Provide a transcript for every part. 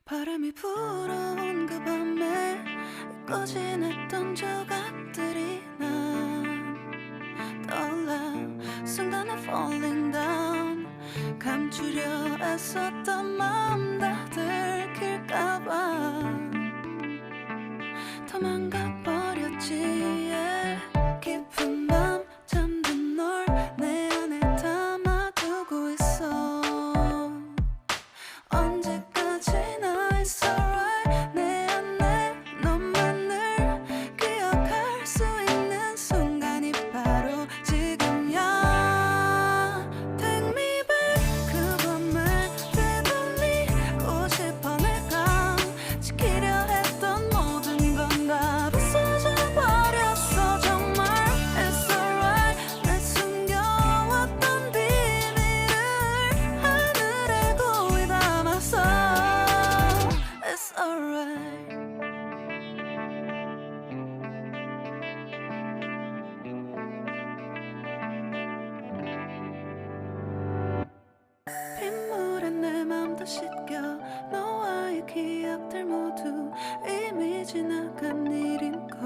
바람이 불어온 그 밤에 잊고 지냈던 조각들이 난 떠올라 순간에 falling down 감추려 애썼던 마음 다 들킬까봐 도망가버렸지 yeah. 깊은 밤 잠든 널 내 안에 담아두고 있어 언제까지나 it's alright 내 안에 너만을 기억할 수 있는 순간이 바로 지금이야 Take me back 그 밤을 되돌리고 싶어 내가 지키려 했던 모든 건 다 부서져 버렸어 정말 It's alright 내 숨겨왔던 비밀을 하늘에 고이 담았어 It's alright 빗물에 내 맘도 씻겨 너와의 기억들 모두 이미 지나간 일인걸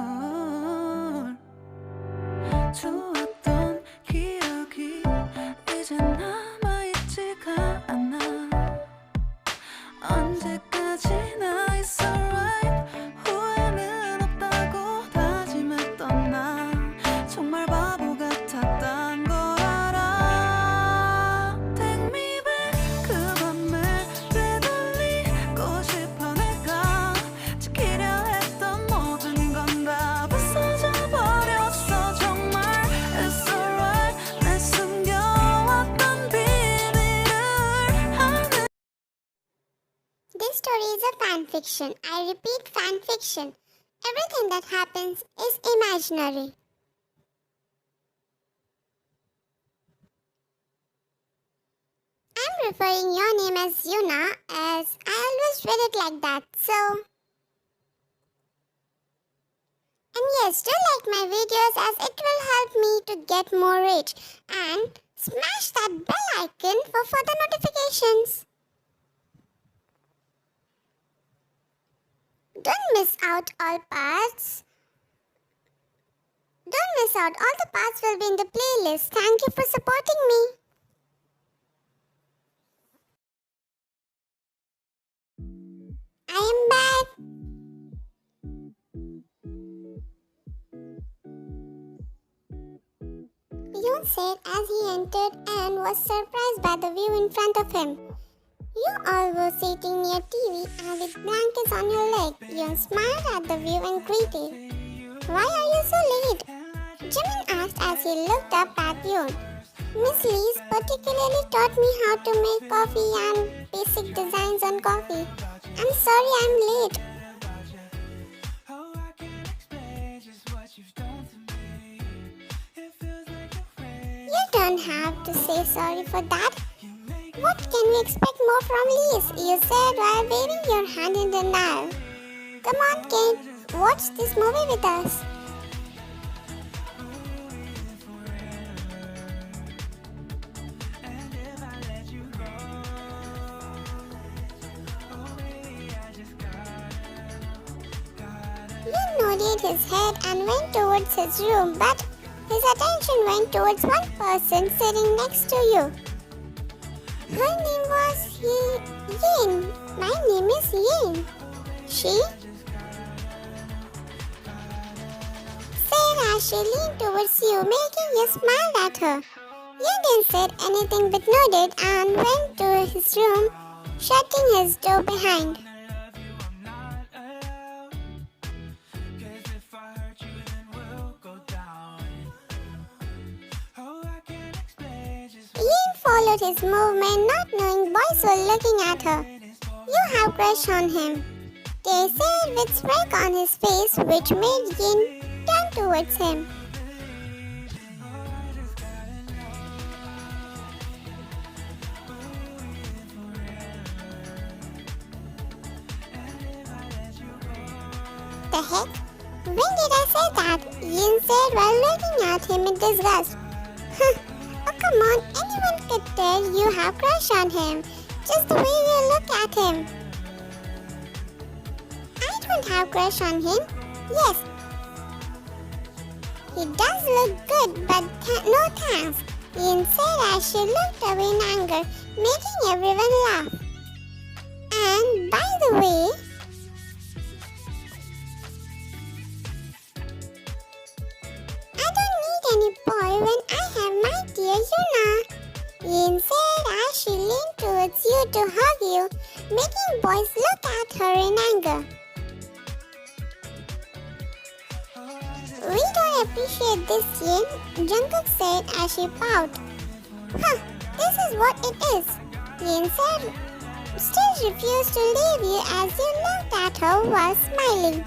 좋았던 기억이 이제 남아있지가 않아 언제까지나 it's alright 후회는 없다고 다짐했던 나 정말 바보 같았단 걸 알아 Take me back 그 밤을 되돌리고 싶어 내가 지키려 했던 모든 건 다 부서져 버렸어 정말 It's alright 내 숨겨왔던 비밀을 하늘 This story is a fanfiction. I repeat, fanfiction. Everything that happens is imaginary. I'm referring your name as Yuna as I always read it like that, so... And yes, do like my videos as it will help me to get more reach. And smash that bell icon for further notifications. Don't miss out all parts. Don't miss out. All the parts will be in the playlist. Thank you for supporting me. I am back. Yoon said as he entered and was surprised by the view in front of him. You all were sitting near TV and with blankets on your leg. Yoon smiled at the view and greeted. Why are you so late? Jimin asked as he looked up at Yoon. Miss Lee's particularly taught me how to make coffee and basic designs on coffee. I'm sorry I'm late. You don't have to say sorry for that. What can we expect more from Lee's? You said while waving your hand in denial. Come on, kid. Watch this movie with us. Yoon nodded his head and went towards his room, but his attention went towards one person sitting next to you. Her name was Yin. My name is Yin. She said as she leaned towards you, making you smile at her. You didn't say anything but nodded and went to his room, shutting his door behind. Yin followed his movement, not knowing boys were looking at her. You have crush on him, they said with smirk on his face, which made Yin turn towards him. The heck? When did I say that? Yin said while looking at him in disgust. Oh come on, anyone could tell you have crush on him, just the way you look at him. don't have crush on him? Yes. He does look good, but no thanks. Yoon said as she looked away in anger, making everyone laugh. And by the way, I don't need any boy when I have my dear Yoona. Yoon said as she leaned towards you to hug you, making boys look at her in anger. We don't appreciate this, Yoon, Jungkook said as she pout. Huh, this is what it is, Yoon said, still refused to leave you as you looked at her while smiling.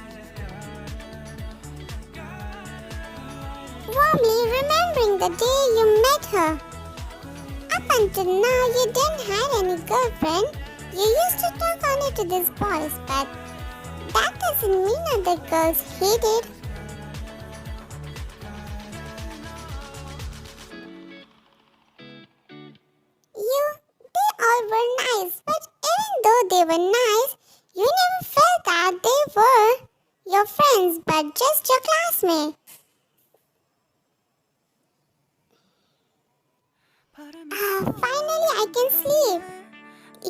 Warmly remembering the day you met her. Up until now, you didn't have any girlfriend. You used to talk only to these boys, but that doesn't mean other girls hated. They all were nice, but even though they were nice, you never felt that they were your friends, but just your classmates. Finally, I can sleep,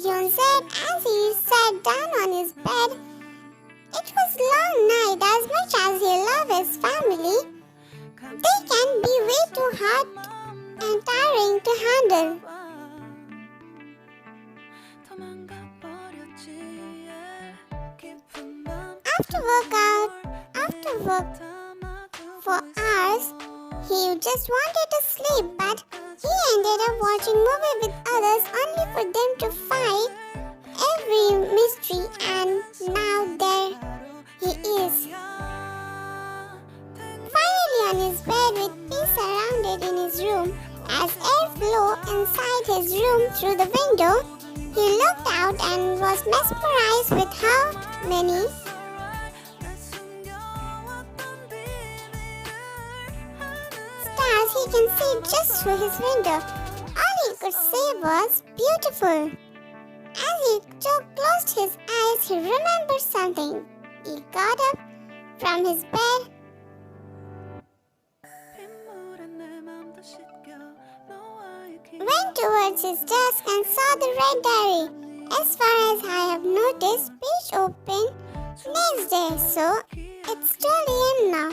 Yoon said as he sat down on his bed. It was a long night. As much as he loved his family, they can be way too hard and tiring to handle. After work for hours, he just wanted to sleep, but he ended up watching movie with others only for them to fight every mystery, and now there he is. Finally on his bed with peace surrounded in his room, as air flew inside his room through the window, he looked out and was mesmerized with how many stars he can see just through his window. All he could say was beautiful. As he closed his eyes, he remembered something. He got up from his bed went towards his desk and saw the red diary. As far as I have noticed, page open next day, so it's 12 AM now.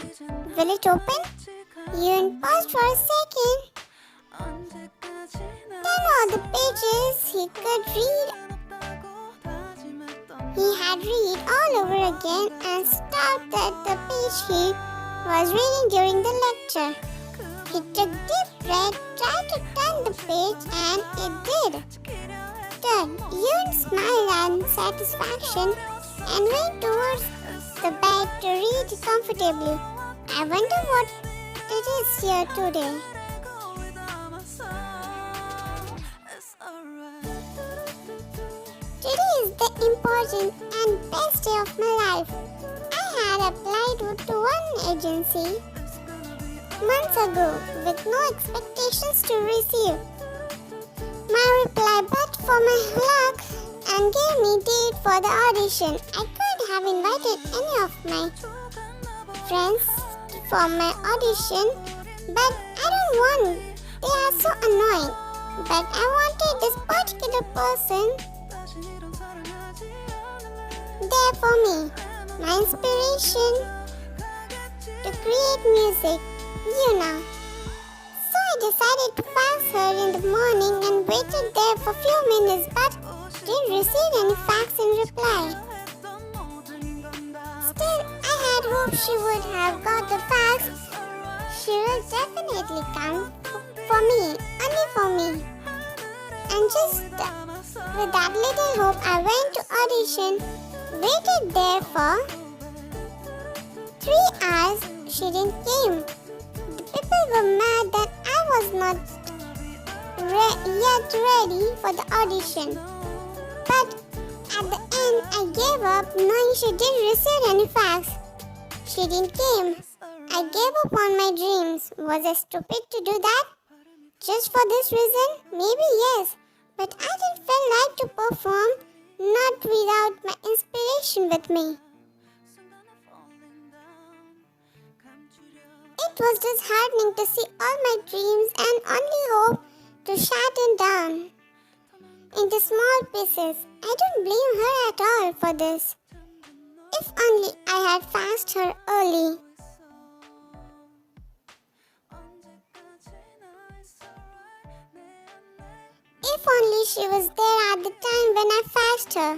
Will it open? Yoon paused for a second. Then all the pages he could read, he had read all over again and stopped at the page he was reading during the lecture. He took deep breath, tried to turn the page, and it did. Then Yoon smiled in satisfaction and went towards the bed to read comfortably. I wonder what it is here today. Today is the important and best day of my life. I had applied to one agency months ago with no expectations to receive my reply, but for my luck and gave me date for the audition. I could have invited any of my friends for my audition, but I don't want. They are so annoying. But I wanted this particular person there for me, my inspiration to create music, you know. So I decided to fax her in the morning and waited there for a few minutes, but didn't receive any fax in reply. Still, I had hoped she would have got the fax. She will definitely come for me, only for me. And just with that little hope, I went to audition, waited there for 3 hours. She didn't came. The people were mad that I was not yet ready for the audition. But at the end, I gave up knowing she didn't receive any fax. She didn't came. I gave up on my dreams. Was I stupid to do that? Just for this reason? Maybe yes. But I didn't feel like to perform, not without my inspiration with me. It was disheartening to see all my dreams and only hope to shatter down into small pieces. I don't blame her at all for this. If only I had fast her early. If only she was there at the time when I fast her.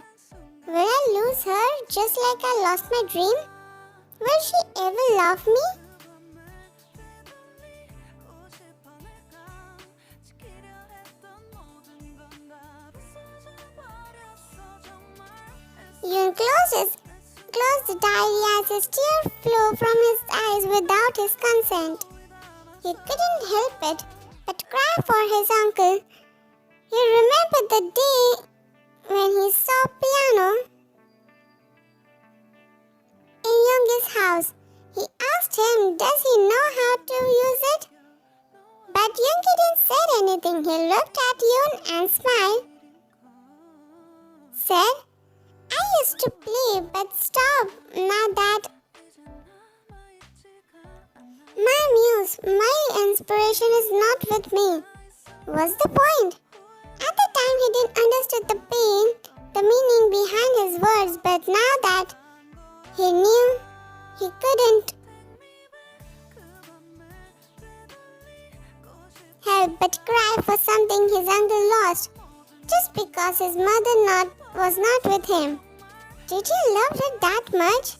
Will I lose her just like I lost my dream? Will she ever love me? Yoon closed the diary as his tears flew from his eyes without his consent. He couldn't help it but cry for his uncle. He remembered the day when he saw piano in Yoongi's house. He asked him, does he know how to use it? But Yoongi didn't say anything. He looked at Yoon and smiled. Said, I used to play but stopped now that my muse, my inspiration is not with me. What's the point? At the time he didn't understand the pain, the meaning behind his words, but now that he knew, he couldn't help but cry for something his uncle lost, just because his mother was not with him. Did he love her that much?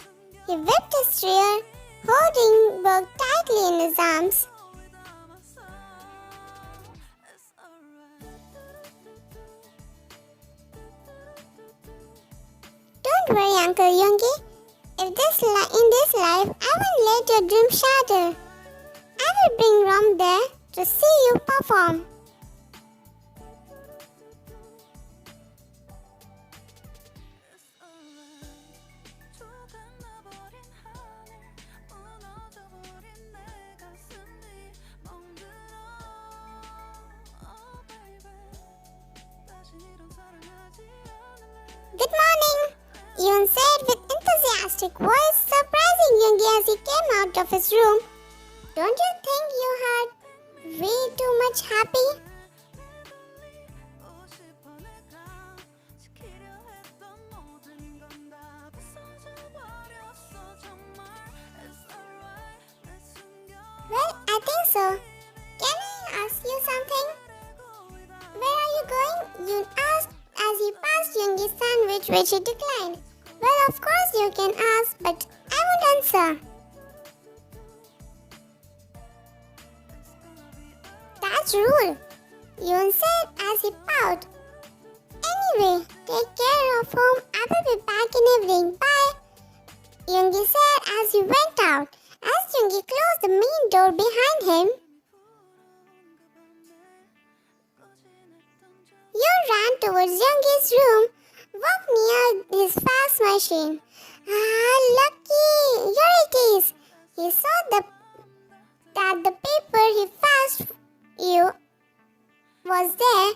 He whipped his chair, holding book tightly in his arms. Don't worry, Uncle Yoongi. In this life, I won't let your dream shatter. I will bring Rom there to see you perform. Good morning, Yoon said with enthusiastic voice, surprising Yoongi as he came out of his room. Don't you think you are way too much happy? Well, I think so. Can I ask you something? Where are you going? Yoon asked as he passed Yoongi's sandwich, which he declined. Well, of course you can ask, but I won't answer. That's rude, Yoon said as he pouted. Anyway, take care of home. I will be back in evening. Bye, Yoongi said as he went out. As Yoongi closed the main door behind him, Yoon ran towards Yoongi's room, walked near his fax machine. Ah, lucky! Here it is. He saw that the paper he faxed you was there,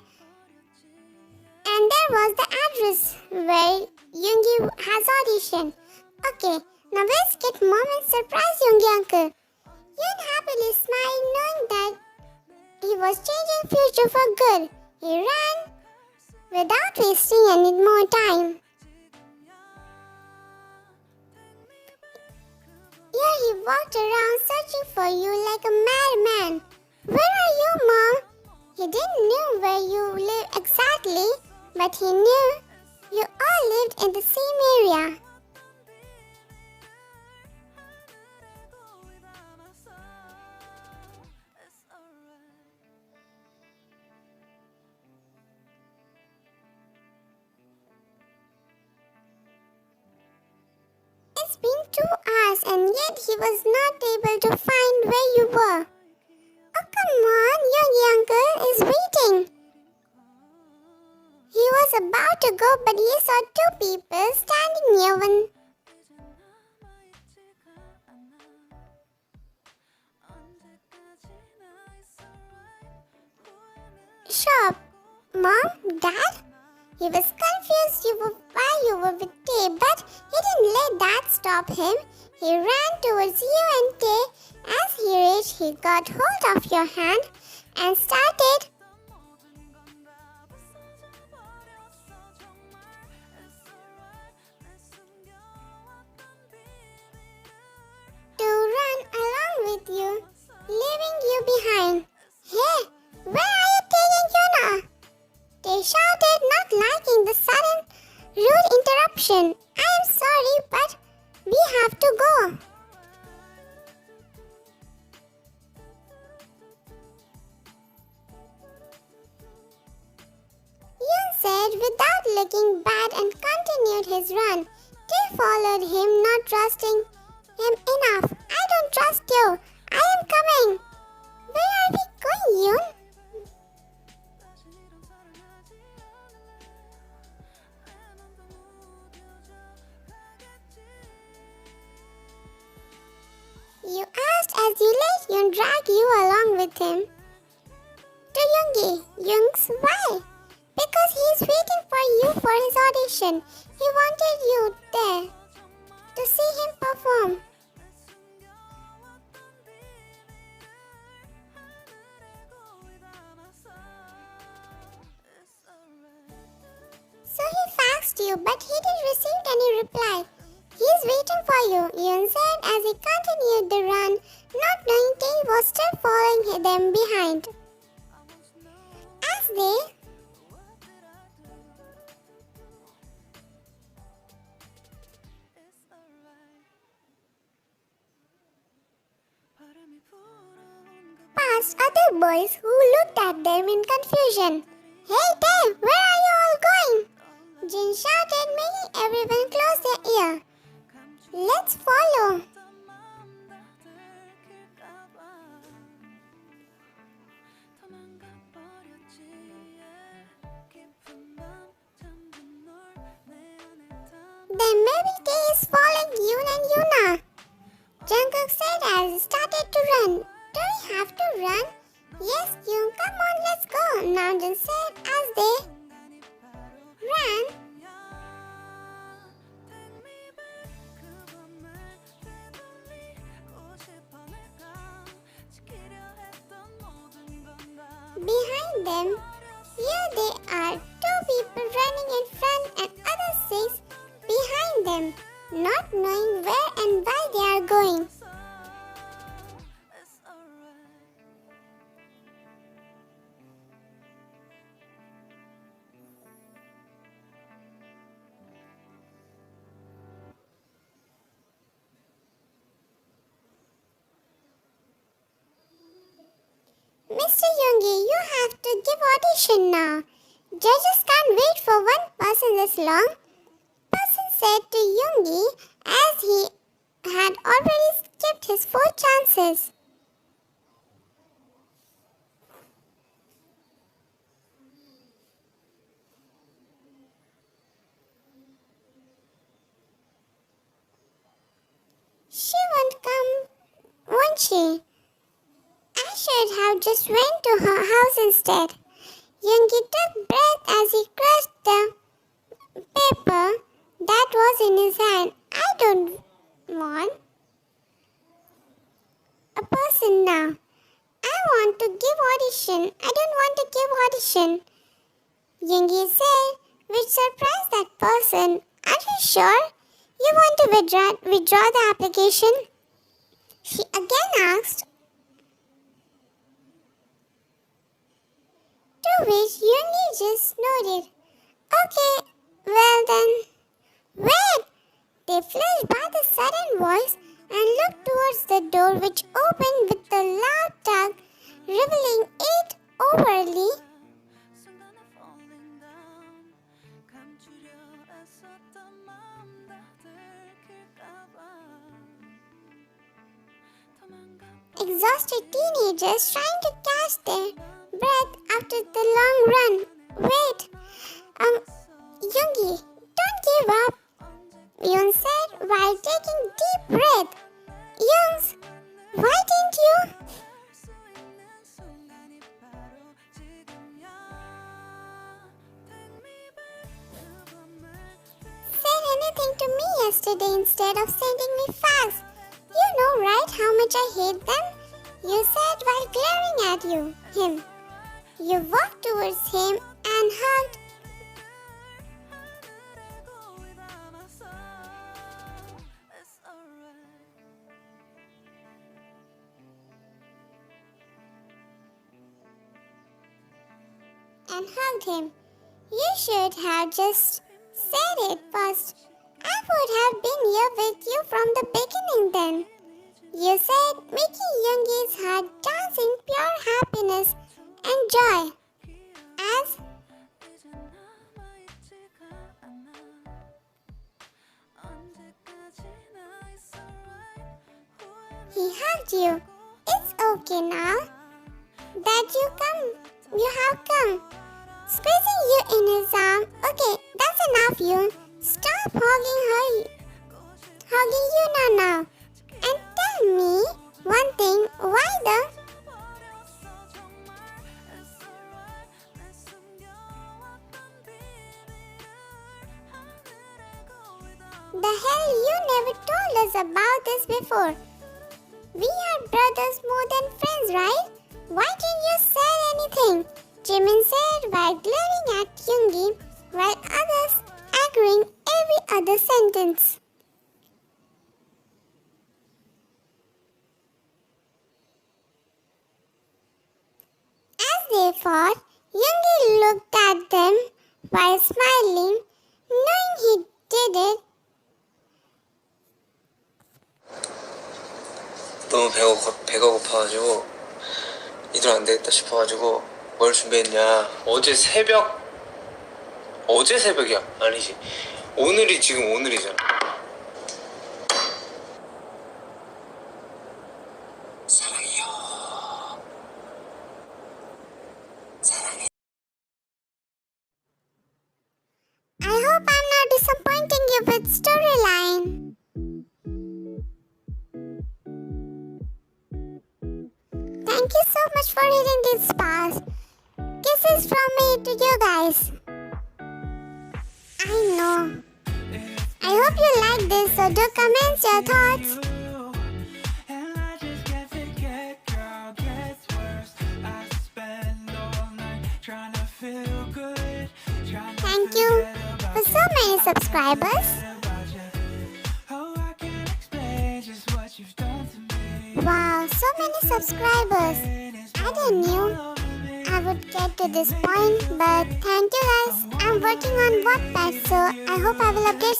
and there was the address where Yoongi has audition. Okay, now let's get Mom and surprise Yoongi uncle. Yoon happily smiled, knowing that he was changing future for good. He ran without wasting any more time. Here he walked around searching for you like a madman. Where are you, Mom? He didn't know where you lived exactly, but he knew you all lived in the same area. It's been 2 hours and yet he was not able to find where you were. Oh, come on, Yoongi uncle is waiting. He was about to go, but he saw 2 people standing near one shop. Mom, Dad? He was confused why you were with Tae, but he didn't let that stop him. He ran towards you and Tae. As he reached, he got hold of your hand and started to run along with you, leaving you behind. Hey, where are you taking Yuna? They shouted, not liking the sudden rude interruption. I am sorry, but we have to go. Yoon said without looking back and continued his run. They followed him, not trusting him enough. I don't trust you. I am coming. Where are we going, Yoon? You asked as you let Yoon drag you along with him. To Yoongi. Yoongs, why? Because he is waiting for you for his audition. He wanted you there to see him perform. So he faxed you, but he didn't receive any reply. He is waiting for you, Yoon said as he continued the run, not knowing Tae was still following them behind. As they passed other boys who looked at them in confusion. Hey Tae, where are you all going? Jin shouted, making everyone close their ear. Let's follow. Then maybe Tae is following Yoon and Yuna. Jungkook said as he started to run. Do we have to run? Yes, Yoon, come on, let's go. Namjoon said as they ran. Behind them, here they are, two people running in front and other six behind them, not knowing where and why they are going. Mr. Yoongi, you have to give audition now. Judges can't wait for one person this long. Person said to Yoongi as he had already skipped his 4 chances. She won't come, won't she? I should have just went to her house instead. Yoongi took breath as he crushed the paper that was in his hand. I don't want a person now. I want to give audition. I don't want to give audition. Yoongi said, which surprised that person. Are you sure? You want to withdraw the application? She again asked. To which Yoongi just nodded. Okay, well then. Wait! They flashed by the sudden voice and looked towards the door which opened with a loud tug, revealing it overly. Exhausted teenagers trying to catch their breath after the long run. Wait, Yoongi, don't give up, Yoon said while taking deep breath. Yoons, why didn't you? anything to me yesterday instead of sending me fax. You know, right, how much I hate them? You said while glaring at him. You walked towards him and hugged. Him. You should have just said it first. I would have been here with you from the beginning then. You said making Yoongi's heart dance in pure happiness and joy. As he hugged you. It's okay now that you have come. Squeezing you in his arm. Okay, that's enough, Yoon. Stop hugging you now. And tell me one thing, why the hell you never told us about this before? We are brothers more than friends, right? Why didn't you say anything? Jimin said while glaring at Yoongi, while others echoing every other sentence. As they fought, Yoongi looked at them while smiling, knowing he did it. 너무 배가 고파가지고 이대로 안 되겠다 싶어가지고 뭘 준비했냐. 어제 새벽이야. 아니지. 지금 오늘이잖아. 사랑해요. 사랑해. I hope I'm not disappointing you with storyline. Thank you so much for hitting this pass. Kisses from me to you guys. I know. I hope you like this, so do comment your thoughts. Thank you for so many subscribers. Wow, so many subscribers. I didn't knew I would get to this point, but thank you guys. I'm working on Wattpad, so I hope I will update